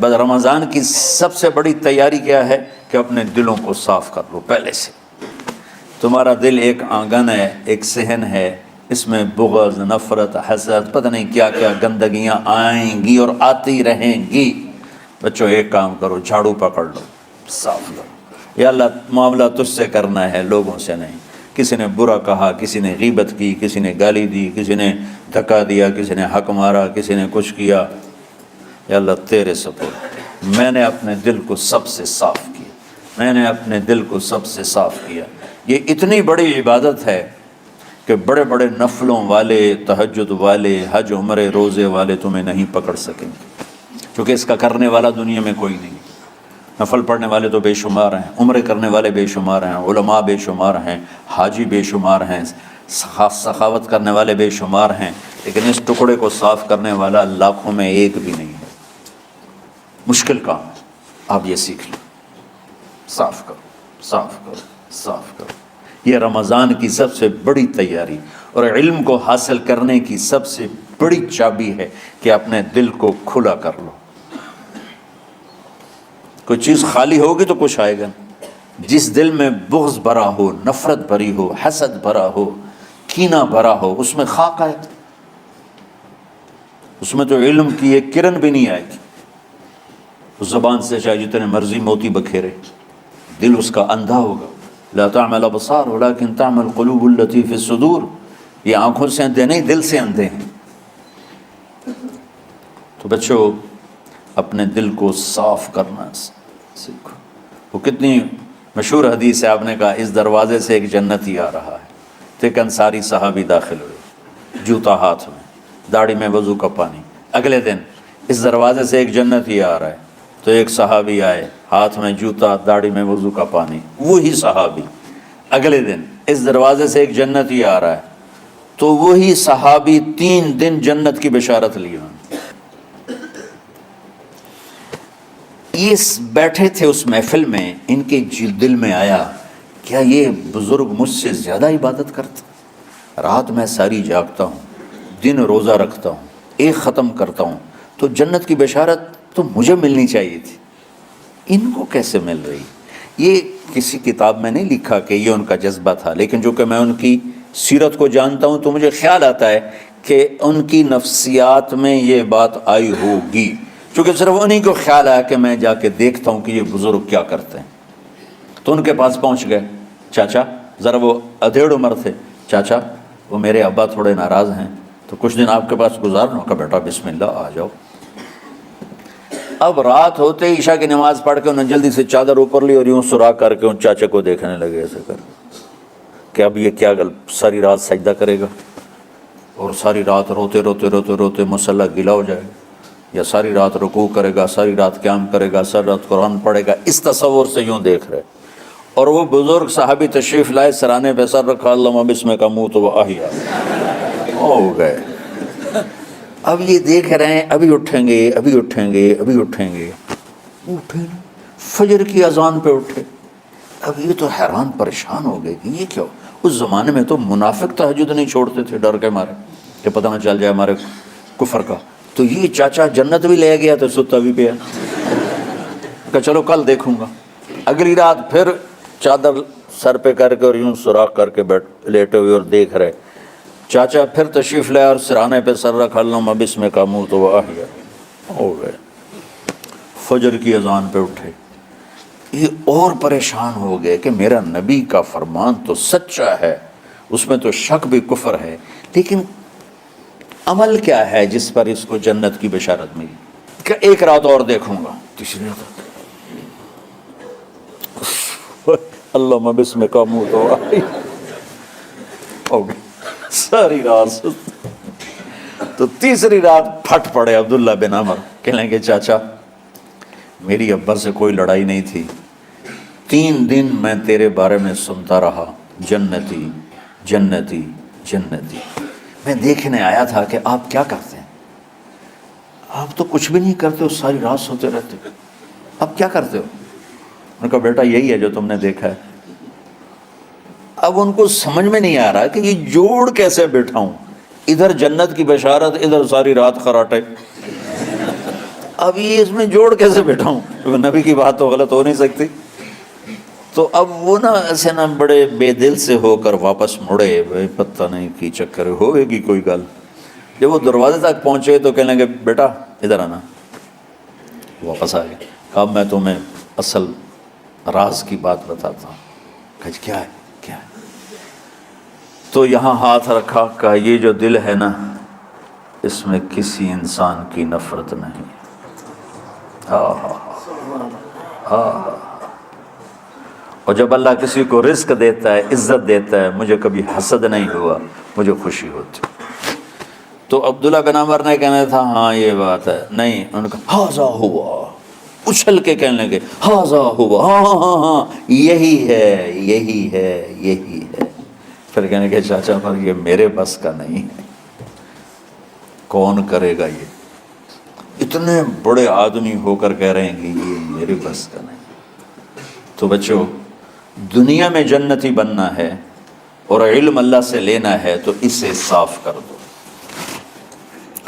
بس رمضان کی سب سے بڑی تیاری کیا ہے کہ اپنے دلوں کو صاف کر لو پہلے سے۔ تمہارا دل ایک آنگن ہے، ایک صحن ہے، اس میں بغض، نفرت، حسد، پتہ نہیں کیا کیا گندگیاں آئیں گی اور آتی رہیں گی۔ بچوں ایک کام کرو، جھاڑو پکڑ لو، صاف کرو۔ یا اللہ معاملہ تجھ سے کرنا ہے، لوگوں سے نہیں۔ کسی نے برا کہا، کسی نے غیبت کی، کسی نے گالی دی، کسی نے دھکا دیا، کسی نے حق مارا، کسی نے کچھ کیا، یا اللہ تیرے سپرد میں نے اپنے دل کو سب سے صاف کیا، میں نے اپنے دل کو سب سے صاف کیا۔ یہ اتنی بڑی عبادت ہے کہ بڑے بڑے نفلوں والے، تہجد والے، حج عمرے روزے والے تمہیں نہیں پکڑ سکیں گے، کیونکہ اس کا کرنے والا دنیا میں کوئی نہیں۔ نفل پڑھنے والے تو بے شمار ہیں، عمرے کرنے والے بے شمار ہیں، علماء بے شمار ہیں، حاجی بے شمار ہیں، سخاوت کرنے والے بے شمار ہیں، لیکن اس ٹکڑے کو صاف کرنے والا لاکھوں میں ایک بھی نہیں ہے۔ مشکل کام ہے، آپ یہ سیکھ لیں، صاف کرو، صاف کرو، صاف کرو۔ یہ رمضان کی سب سے بڑی تیاری اور علم کو حاصل کرنے کی سب سے بڑی چابی ہے کہ اپنے دل کو کھلا کر لو۔ کوئی چیز خالی ہوگی تو کچھ آئے گا۔ جس دل میں بغض بھرا ہو، نفرت بھری ہو، حسد بھرا ہو، کینہ بھرا ہو، اس میں خاک آئے، اس میں تو علم کی ایک کرن بھی نہیں آئے گی۔ اس زبان سے چاہے جتنے مرضی موتی بکھیرے، دل اس کا اندھا ہوگا۔ لا تعمل ابصار ولكن تعمل قلوب التي في الصدور۔ یہ آنکھوں سے اندھے نہیں، دل سے اندھے ہیں۔ تو بچوں اپنے دل کو صاف کرنا سیکھو۔ وہ کتنی مشہور حدیث ہے، آپ نے کہا اس دروازے سے ایک جنتی آ رہا ہے، تو ایک انصاری صحابی داخل ہوئے، جوتا ہاتھ میں، داڑھی میں وضو کا پانی۔ اگلے دن اس دروازے سے ایک جنتی آ رہا ہے، تو ایک صحابی آئے، ہاتھ میں جوتا، داڑھی میں وضو کا پانی، وہی صحابی۔ اگلے دن اس دروازے سے ایک جنتی آ رہا ہے، تو وہی صحابی 3 دن جنت کی بشارت لی۔ یہ بیٹھے تھے اس محفل میں، ان کے دل میں آیا کیا یہ بزرگ مجھ سے زیادہ عبادت کرتا؟ رات میں ساری جاگتا ہوں، دن روزہ رکھتا ہوں، ایک ختم کرتا ہوں، تو جنت کی بشارت تو مجھے ملنی چاہیے تھی، ان کو کیسے مل رہی؟ یہ کسی کتاب میں نہیں لکھا کہ یہ ان کا جذبہ تھا، لیکن جو کہ میں ان کی سیرت کو جانتا ہوں تو مجھے خیال آتا ہے کہ ان کی نفسیات میں یہ بات آئی ہوگی، چونکہ صرف انہی کو خیال آیا کہ میں جا کے دیکھتا ہوں کہ یہ بزرگ کیا کرتے ہیں۔ تو ان کے پاس پہنچ گئے، چاچا، ذرا وہ ادھیڑ عمر تھے، چاچا وہ میرے ابا تھوڑے ناراض ہیں، تو کچھ دن آپ کے پاس گزارنا ہوگا، بیٹا بسم اللہ آ جاؤ۔ اب رات ہوتے عشاء کی نماز پڑھ کے انہوں نے جلدی سے چادر اوپر لی اور یوں سراخ کر کے ان چاچے کو دیکھنے لگے ایسے کر کہ اب یہ کیا ساری رات سجدہ کرے گا اور ساری رات روتے روتے روتے روتے مسلح گلا ہو جائے گا، یا ساری رات رکوع کرے گا، ساری رات قیام کرے گا، ساری رات قرآن پڑھے گا، اس تصور سے یوں دیکھ رہے۔ اور وہ بزرگ صحابی تشریف لائے، سرانے پہ سر رکھا، اللہم بسمک اموت و احیا، ہو گئے۔ اب یہ دیکھ رہے ہیں ابھی اٹھیں گے، ابھی اٹھیں گے، ابھی اٹھیں گے، اٹھے نا، فجر کی اذان پہ اٹھے۔ اب یہ تو حیران پریشان ہو گئے کہ یہ کیا؟ اس زمانے میں تو منافق تہجد نہیں چھوڑتے تھے ڈر کے مارے کہ پتہ نہ چل جائے ہمارے کفر کا، تو یہ چاچا جنت بھی لے گیا تو ستا بھی پیا، کہ چلو کل دیکھوں گا۔ اگلی رات پھر چادر سر پہ کر کے اور یوں سوراخ کر کے لیٹے ہوئے اور دیکھ رہے، چاچا پھر تشریف لائے اور سرانے پہ سر رکھا، اللہم بسمک اموت و احیا، ہو گئے۔ فجر کی اذان پہ اٹھے، یہ اور پریشان ہو گئے کہ میرا نبی کا فرمان تو سچا ہے، اس میں تو شک بھی کفر ہے، لیکن عمل کیا ہے جس پر اس کو جنت کی بشارت ملی؟ کہ ایک رات اور دیکھوں گا، تیسری رات اللہم بسمک اموت و احیا، ہو گئے ساری رات۔ تو تیسری رات پھٹ پڑے عبداللہ بن عمر، کہنے لگے چاچا میری ابا سے کوئی لڑائی نہیں تھی، 3 دن میں تیرے بارے میں سنتا رہا، جنتی جنتی جنتی، میں دیکھنے آیا تھا کہ آپ کیا کرتے ہیں، آپ تو کچھ بھی نہیں کرتے ہو، ساری رات سوتے رہتے ہو، اب کیا کرتے ہو؟ انہوں نے کہا بیٹا یہی ہے جو تم نے دیکھا ہے۔ اب ان کو سمجھ میں نہیں آ رہا کہ یہ جوڑ کیسے بیٹھا ہوں، ادھر جنت کی بشارت، ادھر ساری رات خراٹے۔ اب یہ اس میں جوڑ کیسے بیٹھا ہوں؟ نبی کی بات تو غلط ہو نہیں سکتی. تو اب وہ نا ایسے نا بڑے بے دل سے ہو کر واپس مڑے، بھائی پتہ نہیں کی چکر ہوئے گی کوئی گل. جب وہ دروازے تک پہنچے تو کہنے لگے بیٹا ادھر آنا. واپس آ گئے. اب میں تمہیں اصل راز کی بات بتاتا ہوں. کہا کیا ہے کیا ہے؟ تو یہاں ہاتھ رکھا، کہا یہ جو دل ہے نا اس میں کسی انسان کی نفرت نہیں. اور جب اللہ کسی کو رزق دیتا ہے، عزت دیتا ہے، مجھے کبھی حسد نہیں ہوا، مجھے خوشی ہوتی. تو عبداللہ بن عمر نے کہنا تھا ہاں یہ بات ہے. نہیں، انہوں نے کہا ہاذا ہوا، اچھل کے کہنے لگے ہاذا ہوا، ہاں ہاں ہاں ہاں یہی ہے یہی ہے یہی ہے. پھر کہنے کہ چاچا پر یہ میرے بس کا نہیں ہے، کون کرے گا یہ؟ اتنے بڑے آدمی ہو کر کہہ رہے ہیں کہ یہ میرے بس کا نہیں. تو بچوں، دنیا میں جنتی بننا ہے اور علم اللہ سے لینا ہے تو اسے صاف کر دو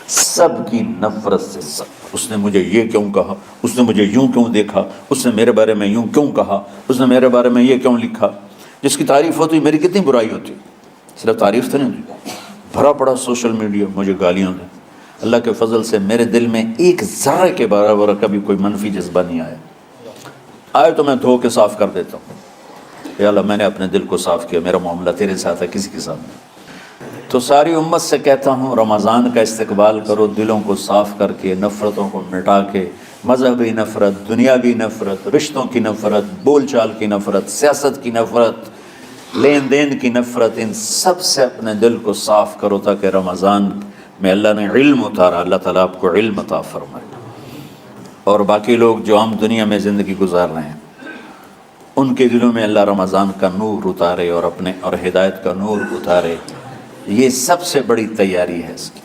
سب کی نفرت سے. سب، اس نے مجھے یہ کیوں کہا، اس نے مجھے یوں کیوں دیکھا، اس نے میرے بارے میں یوں کیوں کہا، اس نے میرے بارے میں یہ کیوں لکھا. جس کی تعریف ہوتی میری کتنی برائی ہوتی. صرف تعریف تو نہیں ہوتی، بھرا پڑا سوشل میڈیا مجھے گالیاں دیں. اللہ کے فضل سے میرے دل میں ایک ذرے کے برابر کبھی کوئی منفی جذبہ نہیں آیا. آئے تو میں دھو کے صاف کر دیتا ہوں. یا اللہ میں نے اپنے دل کو صاف کیا، میرا معاملہ تیرے ساتھ ہے، کسی کے ساتھ نہیں. تو ساری امت سے کہتا ہوں رمضان کا استقبال کرو دلوں کو صاف کر کے، نفرتوں کو مٹا کے. مذہبی نفرت، دنیاوی نفرت، رشتوں کی نفرت، بول چال کی نفرت، سیاست کی نفرت، لین دین کی نفرت، ان سب سے اپنے دل کو صاف کرو تاکہ رمضان میں اللہ نے علم اتارا، اللہ تعالیٰ آپ کو علم عطا فرمائے. اور باقی لوگ جو عام دنیا میں زندگی گزار رہے ہیں ان کے دلوں میں اللہ رمضان کا نور اتارے اور اپنے اور ہدایت کا نور اتارے. یہ سب سے بڑی تیاری ہے اس کی.